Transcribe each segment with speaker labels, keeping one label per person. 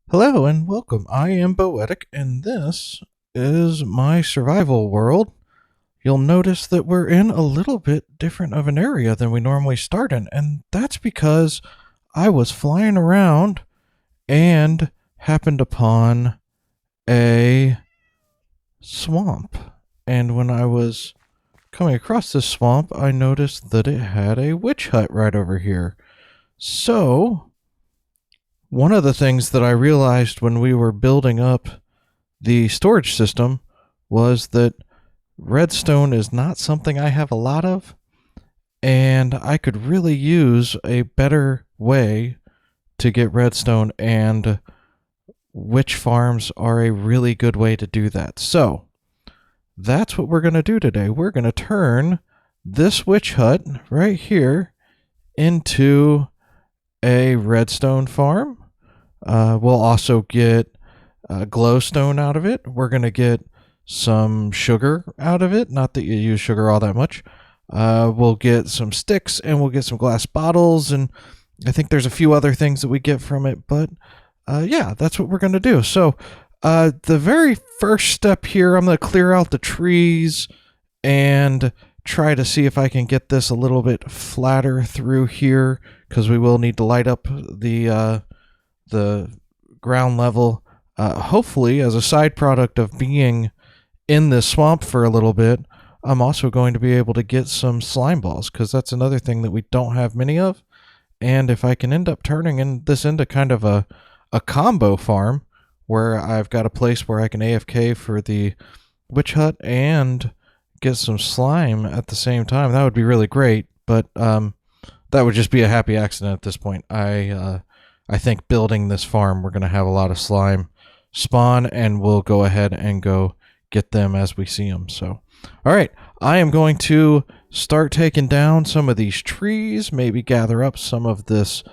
Speaker 1: Hello and welcome. I am Boetic, and this is my survival world. You'll notice that we're in a little bit different of an area than we normally start in, and that's because I was flying around and happened upon a swamp. And when I was coming across this swamp, I noticed that it had a witch hut right over here. So, one of the things that I realized when we were building up the storage system was that redstone is not something I have a lot of, and I could really use a better way to get redstone, and witch farms are a really good way to do that. So that's what we're going to do today. We're going to turn this witch hut right here into a redstone farm. We'll also get glowstone out of it. We're going to get some sugar out of it. Not that you use sugar all that much. We'll get some sticks, and we'll get some glass bottles, and I think there's a few other things that we get from it. But yeah, that's what we're going to do. So the very first step here, I'm going to clear out the trees and try to see if I can get this a little bit flatter through here, because we will need to light up the ground level. Hopefully, as a side product of being in this swamp for a little bit, I'm also going to be able to get some slime balls, because that's another thing that we don't have many of. And if I can end up turning this into kind of a combo farm, where I've got a place where I can AFK for the witch hut and get some slime at the same time, that would be really great. But that would just be a happy accident at this point. I think building this farm, we're going to have a lot of slime spawn, and we'll go ahead and go get them as we see them. So, all right, I am going to start taking down some of these trees, maybe gather up some of these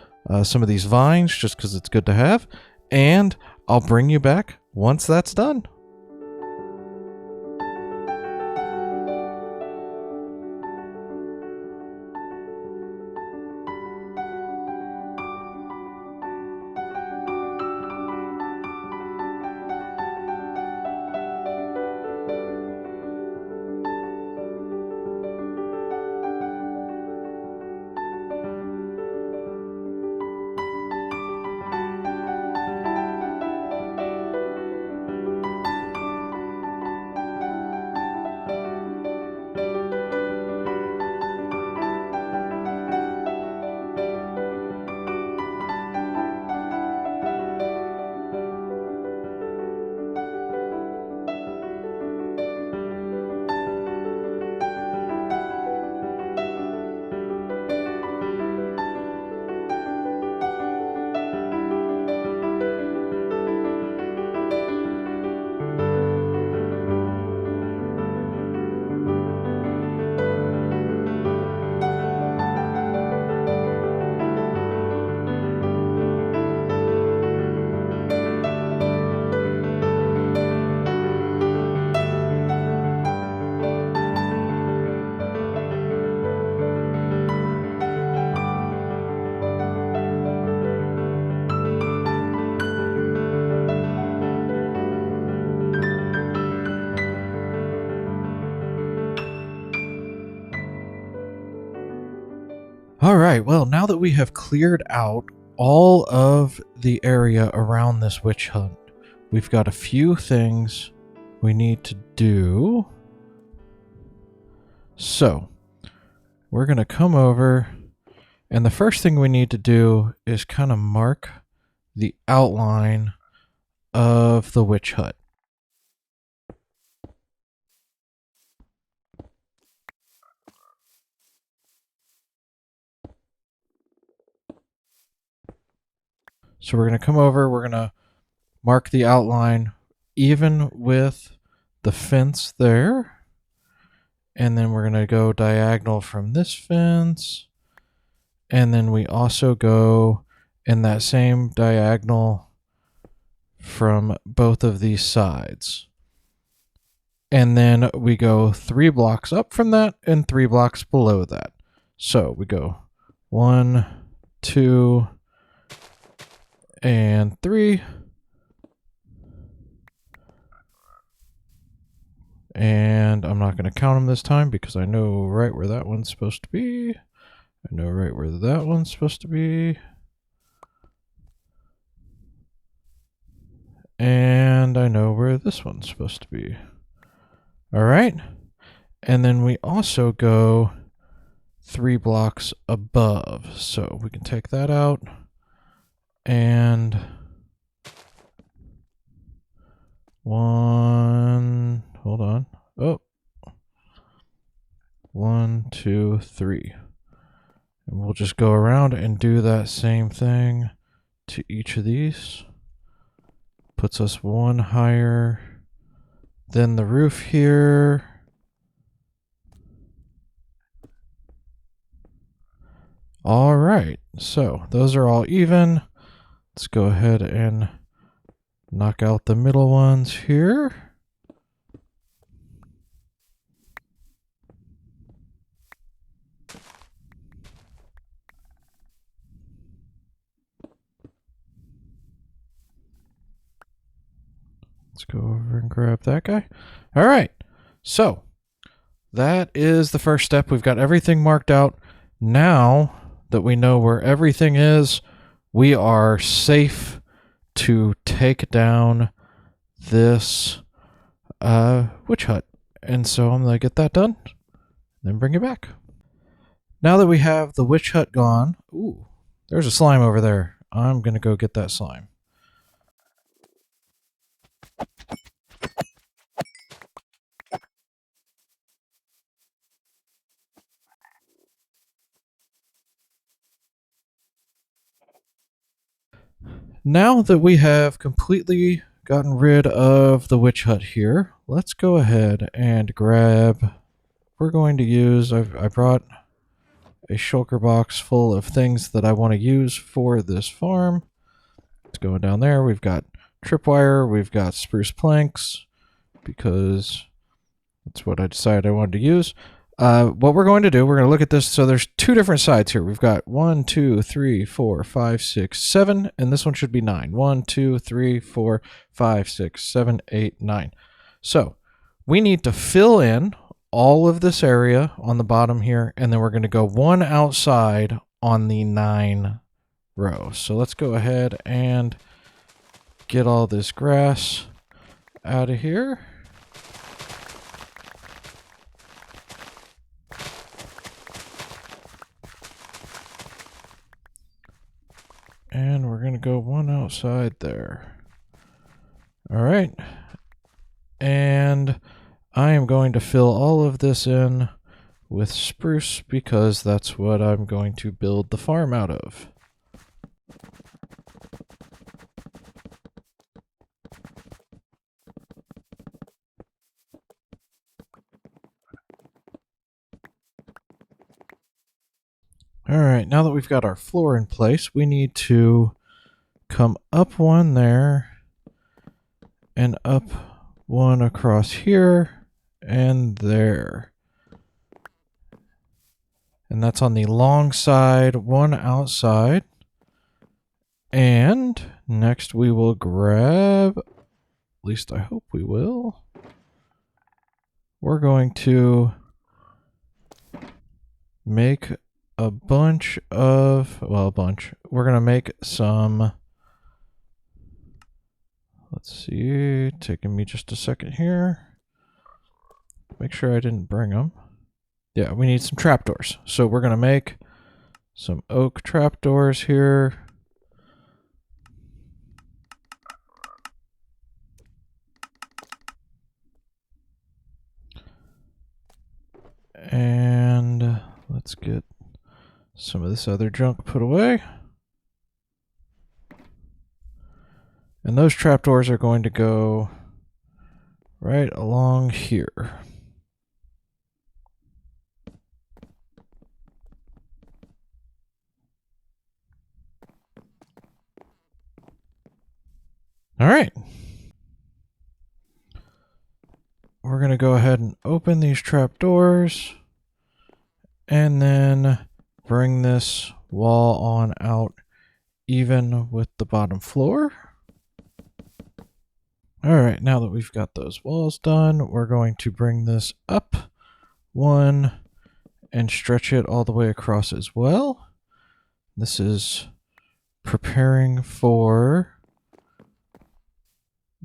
Speaker 1: vines, just because it's good to have, and I'll bring you back once that's done. All right, well, now that we have cleared out all of the area around this witch hunt, we've got a few things we need to do. So, we're going to come over, and the first thing we need to do is kind of mark the outline of the witch hut. So we're going to come over, we're going to mark the outline even with the fence there. And then we're going to go diagonal from this fence. And then we also go in that same diagonal from both of these sides. And then we go 3 blocks up from that and 3 blocks below that. So we go 1, 2, and 3. And I'm not going to count them this time because I know right where that one's supposed to be. I know right where that one's supposed to be. And I know where this one's supposed to be. All right. And then we also go 3 blocks above. So we can take that out and hold on. Oh, 1, 2, 3. And we'll just go around and do that same thing to each of these. Puts us 1 higher than the roof here. All right, so those are all even. Let's go ahead and knock out the middle ones here. Let's go over and grab that guy. All right, so that is the first step. We've got everything marked out. Now that we know where everything is, we are safe to take down this witch hut. And so I'm going to get that done, then bring it back. Now that we have the witch hut gone, ooh, there's a slime over there. I'm going to go get that slime. Now that we have completely gotten rid of the witch hut here, let's go ahead and grab, we're going to use, I brought a shulker box full of things that I want to use for this farm. It's going down there. We've got tripwire, we've got spruce planks, because that's what I decided I wanted to use. What we're going to do, we're going to look at this. So there's 2 different sides here. We've got 1, 2, 3, 4, 5, 6, 7, and this one should be 9. 1, 2, 3, 4, 5, 6, 7, 8, 9. So we need to fill in all of this area on the bottom here, and then we're going to go 1 outside on the 9 rows. So let's go ahead and get all this grass out of here. And we're going to go 1 outside there. All right. And I am going to fill all of this in with spruce because that's what I'm going to build the farm out of. All right, now that we've got our floor in place, we need to come up 1 there and up 1 across here and there. And that's on the long side, 1 outside. And next we will grab, at least I hope we will, we're going to make a bunch of, well, a bunch. We're going to make some, let's see, taking me just a second here. Make sure I didn't bring them. Yeah, we need some trapdoors. So we're going to make some oak trapdoors here. And let's get some of this other junk put away. And those trapdoors are going to go right along here. All right. We're going to go ahead and open these trapdoors and then bring this wall on out even with the bottom floor. Alright, now that we've got those walls done, we're going to bring this up one and stretch it all the way across as well. This is preparing for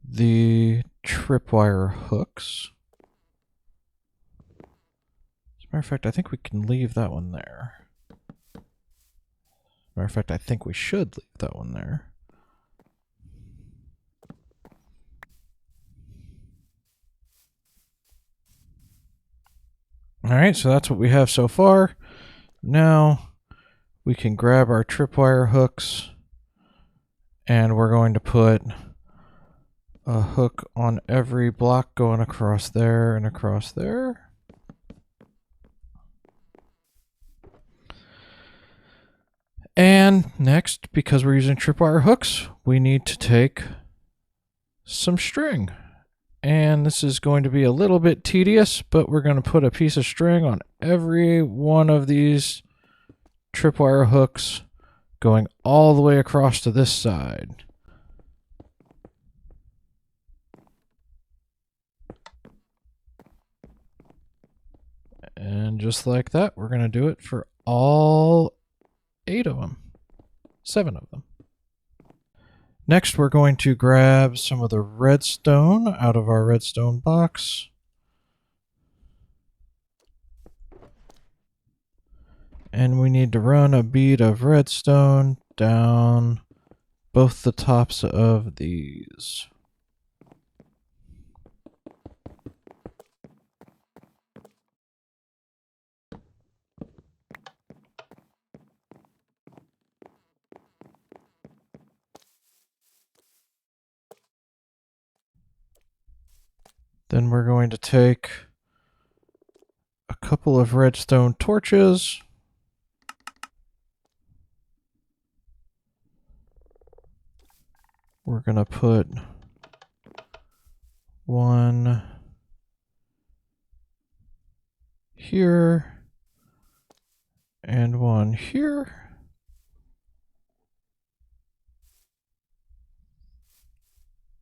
Speaker 1: the tripwire hooks. As a matter of fact, I think we can leave that one there. Matter of fact, I think we should leave that one there. Alright, so that's what we have so far. Now we can grab our tripwire hooks and we're going to put a hook on every block going across there and across there. And next, because we're using tripwire hooks, we need to take some string. And this is going to be a little bit tedious, but we're going to put a piece of string on every one of these tripwire hooks going all the way across to this side. And just like that, we're going to do it for all 8 of them. 7 of them. Next, we're going to grab some of the redstone out of our redstone box. And we need to run a bead of redstone down both the tops of these. Then we're going to take a couple of redstone torches. We're going to put one here and one here.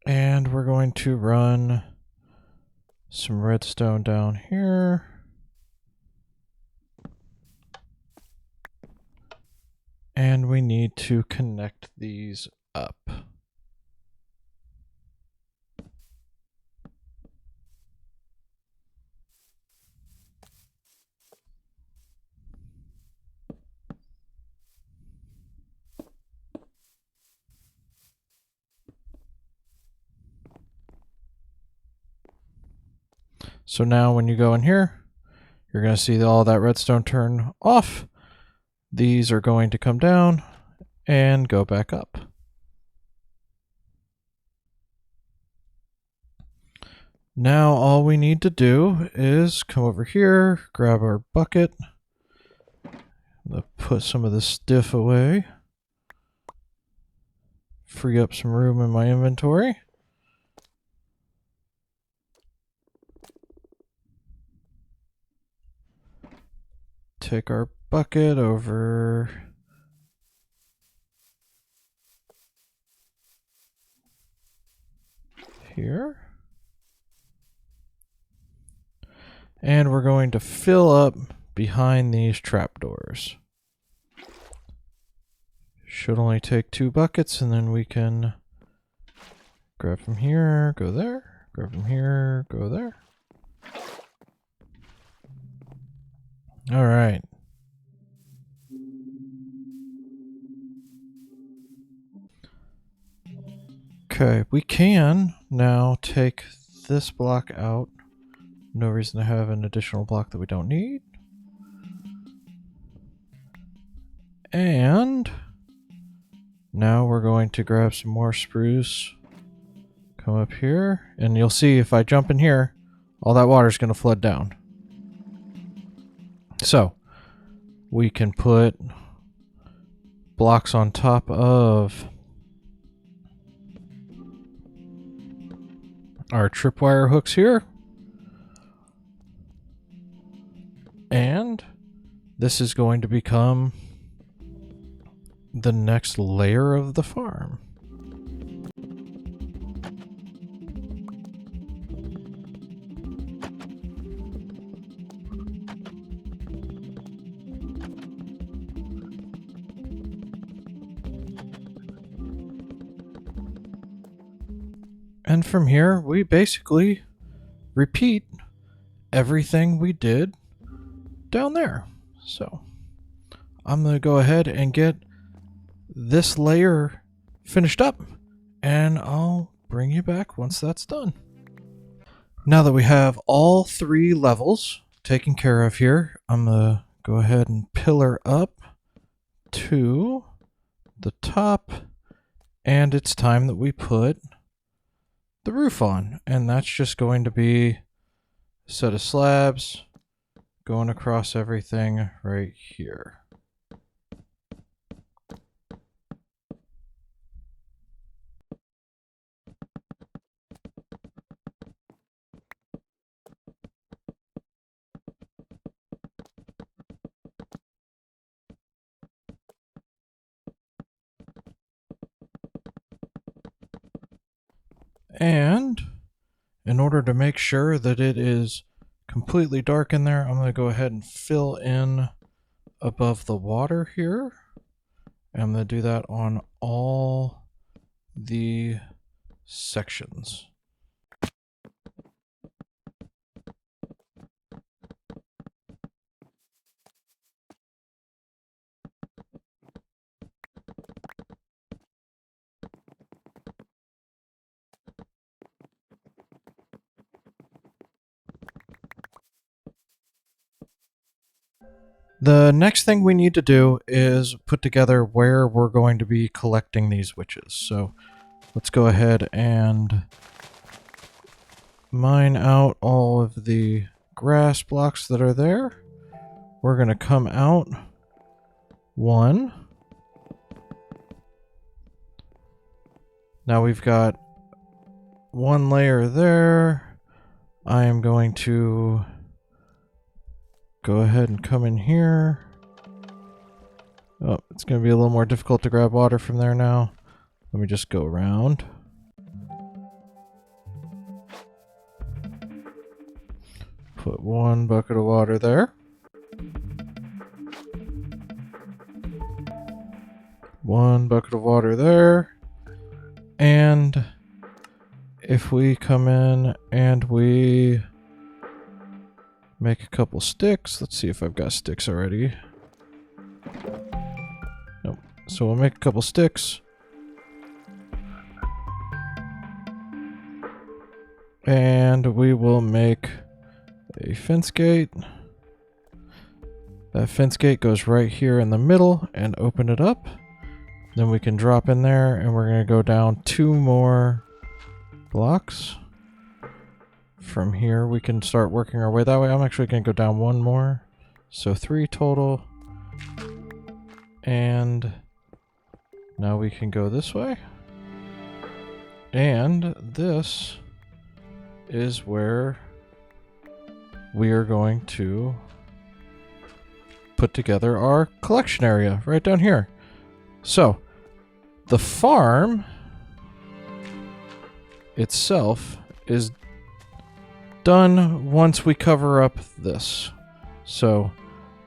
Speaker 1: And we're going to run some redstone down here. And we need to connect these up. So now when you go in here, you're going to see all that redstone turn off. These are going to come down and go back up. Now all we need to do is come over here, grab our bucket, put some of this stiff away, free up some room in my inventory. Take our bucket over here. And we're going to fill up behind these trapdoors. Should only take 2 buckets, and then we can grab from here, go there, grab from here, go there. All right. Okay, we can now take this block out. No reason to have an additional block that we don't need. And now we're going to grab some more spruce. Come up here, and you'll see if I jump in here, all that water is going to flood down. So we can put blocks on top of our tripwire hooks here. And this is going to become the next layer of the farm. And from here, we basically repeat everything we did down there. So I'm going to go ahead and get this layer finished up, and I'll bring you back once that's done. Now that we have all 3 levels taken care of here, I'm going to go ahead and pillar up to the top, and it's time that we put the roof on, and that's just going to be a set of slabs going across everything right here. And in order to make sure that it is completely dark in there, I'm going to go ahead and fill in above the water here. And I'm going to do that on all the sections. The next thing we need to do is put together where we're going to be collecting these witches. So let's go ahead and mine out all of the grass blocks that are there. We're going to come out 1. Now we've got 1 layer there. I am going to go ahead and come in here. Oh, it's going to be a little more difficult to grab water from there now. Let me just go around. Put 1 bucket of water there. 1 bucket of water there. And if we come in and we make a couple sticks. Let's see if I've got sticks already. Nope. So we'll make a couple sticks. And we will make a fence gate. That fence gate goes right here in the middle and open it up. Then we can drop in there and we're going to go down 2 more blocks. From here, we can start working our way that way. I'm actually going to go down 1 more. So 3 total. And now we can go this way. And this is where we are going to put together our collection area right down here. So the farm itself is done once we cover up this. So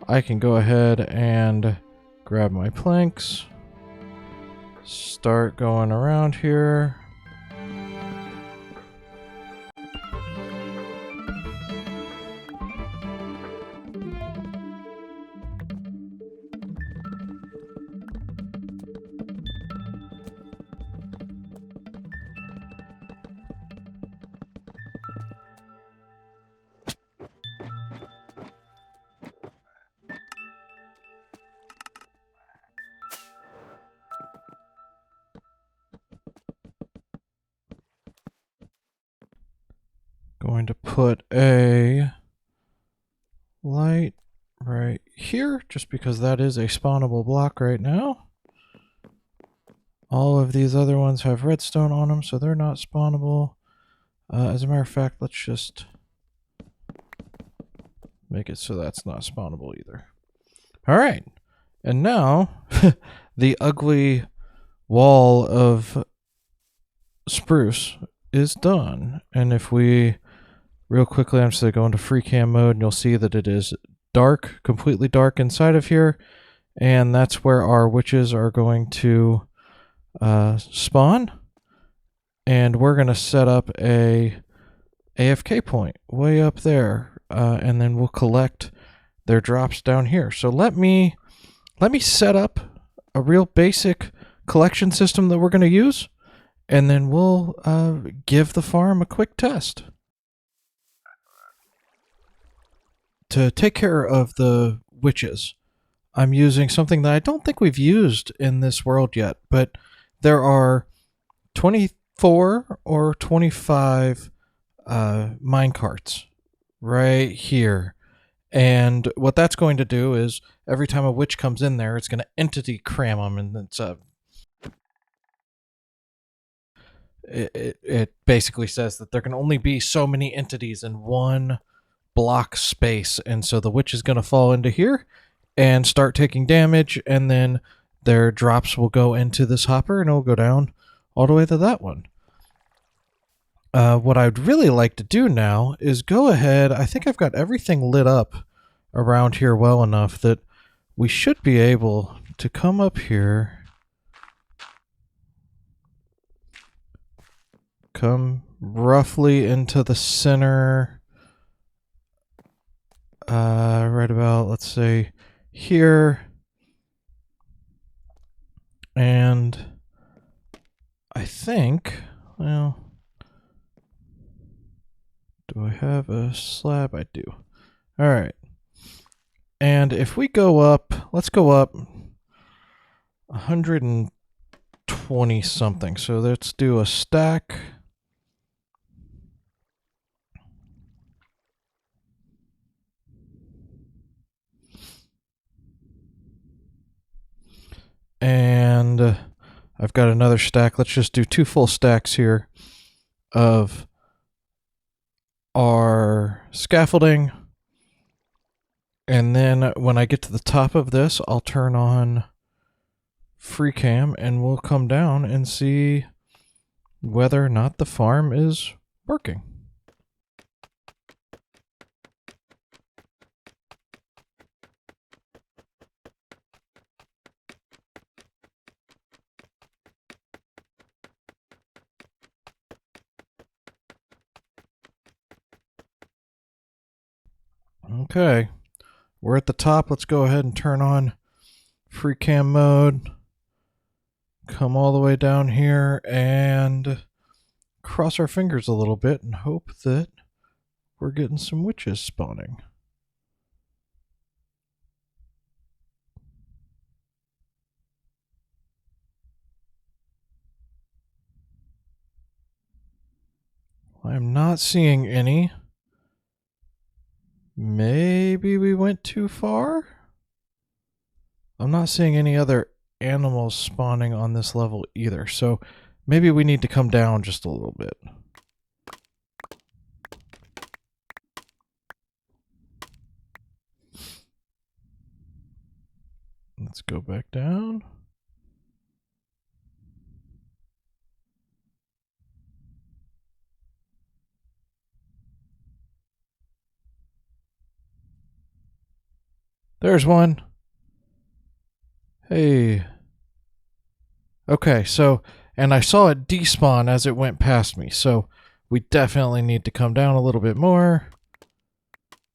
Speaker 1: I can go ahead and grab my planks, start going around here. Going to put a light right here, just because that is a spawnable block right now. All of these other ones have redstone on them, so they're not spawnable. As a matter of fact, let's just make it so that's not spawnable either. Alright, and now the ugly wall of spruce is done. And if we real quickly, I'm just going to go into free cam mode, and you'll see that it is dark, completely dark inside of here. And that's where our witches are going to spawn. and we're going to set up a AFK point way up there, and then we'll collect their drops down here. So let me set up a real basic collection system that we're going to use, and then we'll give the farm a quick test. To take care of the witches, I'm using something that I don't think we've used in this world yet, but there are 24 or 25 mine carts right here. And what that's going to do is every time a witch comes in there, it's going to entity cram them, and it basically says that there can only be so many entities in one block space, and so the witch is going to fall into here and start taking damage, and then their drops will go into this hopper, and it'll go down all the way to that one. What I'd really like to do now is go ahead. I think I've got everything lit up around here well enough that we should be able to come up here, come roughly into the center, right about, let's say, here, and I think, well, do I have a slab? I do. All right. And if we go up, let's go up 120 something. So let's do a stack. And I've got another stack. Let's just do 2 full stacks here of our scaffolding. And then when I get to the top of this, I'll turn on free cam and we'll come down and see whether or not the farm is working. Okay, we're at the top. Let's go ahead and turn on free cam mode. Come all the way down here and cross our fingers a little bit and hope that we're getting some witches spawning. I'm not seeing any. Maybe we went too far? I'm not seeing any other animals spawning on this level either, so maybe we need to come down just a little bit. Let's go back down. There's one. Hey. Okay, so, and I saw it despawn as it went past me, so we definitely need to come down a little bit more.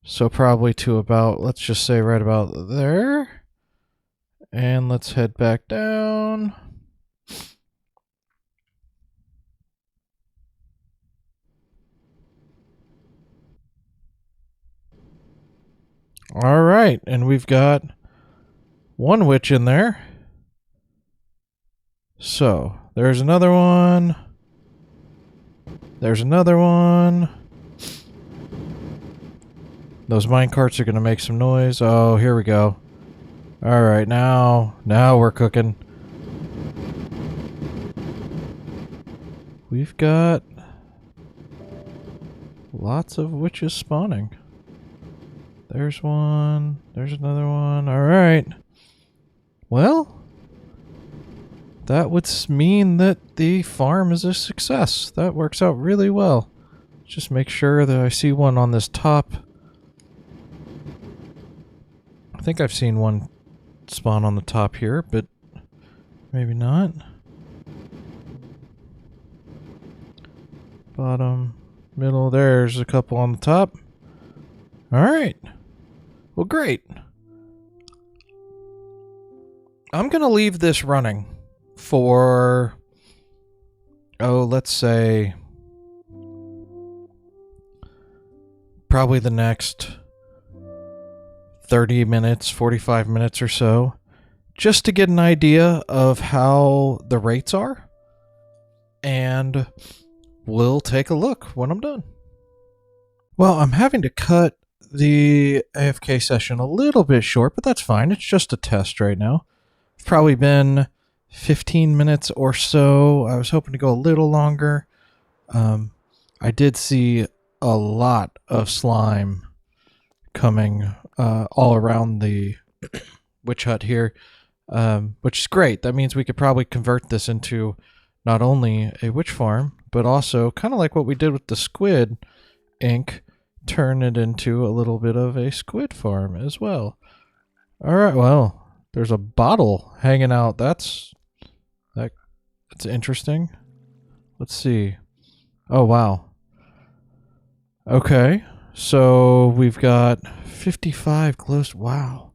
Speaker 1: So probably to about, let's just say right about there. And let's head back down. All right, and we've got one witch in there. So, there's another one. There's another one. Those mine carts are going to make some noise. Oh, here we go. All right, now we're cooking. We've got lots of witches spawning. There's one. There's another one. All right. Well, that would mean that the farm is a success. That works out really well. Just make sure that I see one on this top. I think I've seen one spawn on the top here, but maybe not. Bottom, middle, there's a couple on the top. Alright. Well, great. I'm going to leave this running for, let's say, probably the next 30 minutes, 45 minutes or so, just to get an idea of how the rates are. And we'll take a look when I'm done. Well, I'm having to cut the AFK session a little bit short, but that's fine. It's just a test right now. It's probably been 15 minutes or so. I was hoping to go a little longer. I did see a lot of slime coming all around the witch hut here, which is great. That means we could probably convert this into not only a witch farm, but also kind of like what we did with the squid ink, turn it into a little bit of a squid farm as well. All right, well, there's a bottle hanging out. That's interesting. Let's see. Oh, wow. Okay, so we've got 55 glowstone. Wow.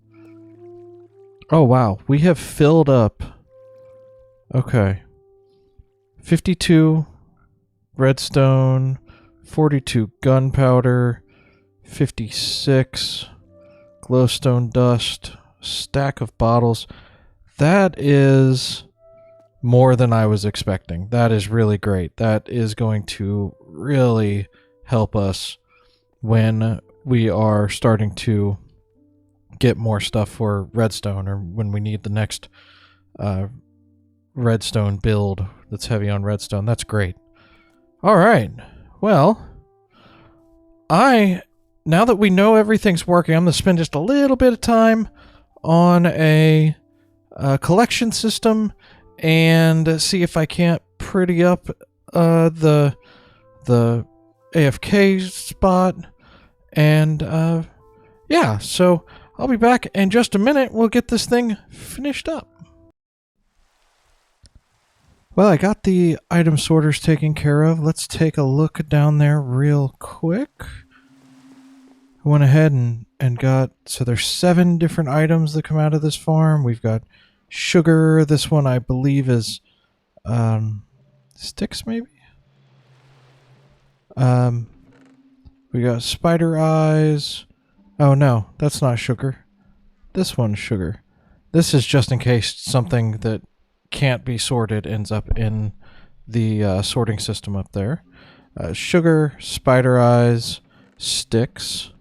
Speaker 1: Oh, wow. We have filled up. Okay. 52 redstone, 42 gunpowder, 56 glowstone dust, stack of bottles. That is more than I was expecting. That is really great. That is going to really help us when we are starting to get more stuff for redstone, or when we need the next redstone build that's heavy on redstone. That's great. All right. Well, now that we know everything's working, I'm going to spend just a little bit of time on a collection system and see if I can't pretty up the AFK spot. And yeah, so I'll be back in just a minute. We'll get this thing finished up. Well, I got the item sorters taken care of. Let's take a look down there real quick. I went ahead and got, so there's 7 different items that come out of this farm. We've got sugar. This one I believe is sticks maybe? We got spider eyes. Oh no, that's not sugar. This one's sugar. This is just in case something that can't be sorted ends up in the sorting system up there. Sugar, spider eyes, sticks.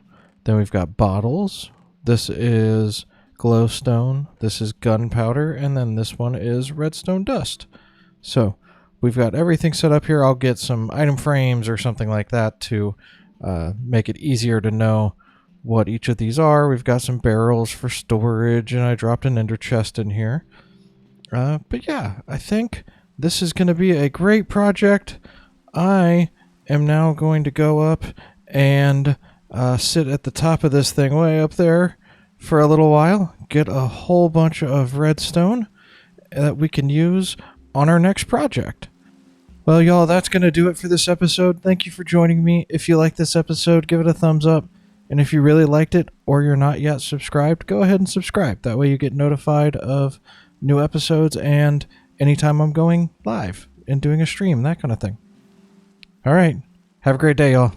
Speaker 1: Then we've got bottles. This is glowstone. This is gunpowder. And then this one is redstone dust. So we've got everything set up here. I'll get some item frames or something like that to make it easier to know what each of these are. We've got some barrels for storage, and I dropped an ender chest in here. But yeah, I think this is going to be a great project. I am now going to go up and sit at the top of this thing way up there for a little while, get a whole bunch of redstone that we can use on our next project. Well, y'all, that's going to do it for this episode. Thank you for joining me. If you like this episode, give it a thumbs up. And if you really liked it, or you're not yet subscribed, go ahead and subscribe. That way you get notified of new episodes and anytime I'm going live and doing a stream, that kind of thing. All right. Have a great day, y'all.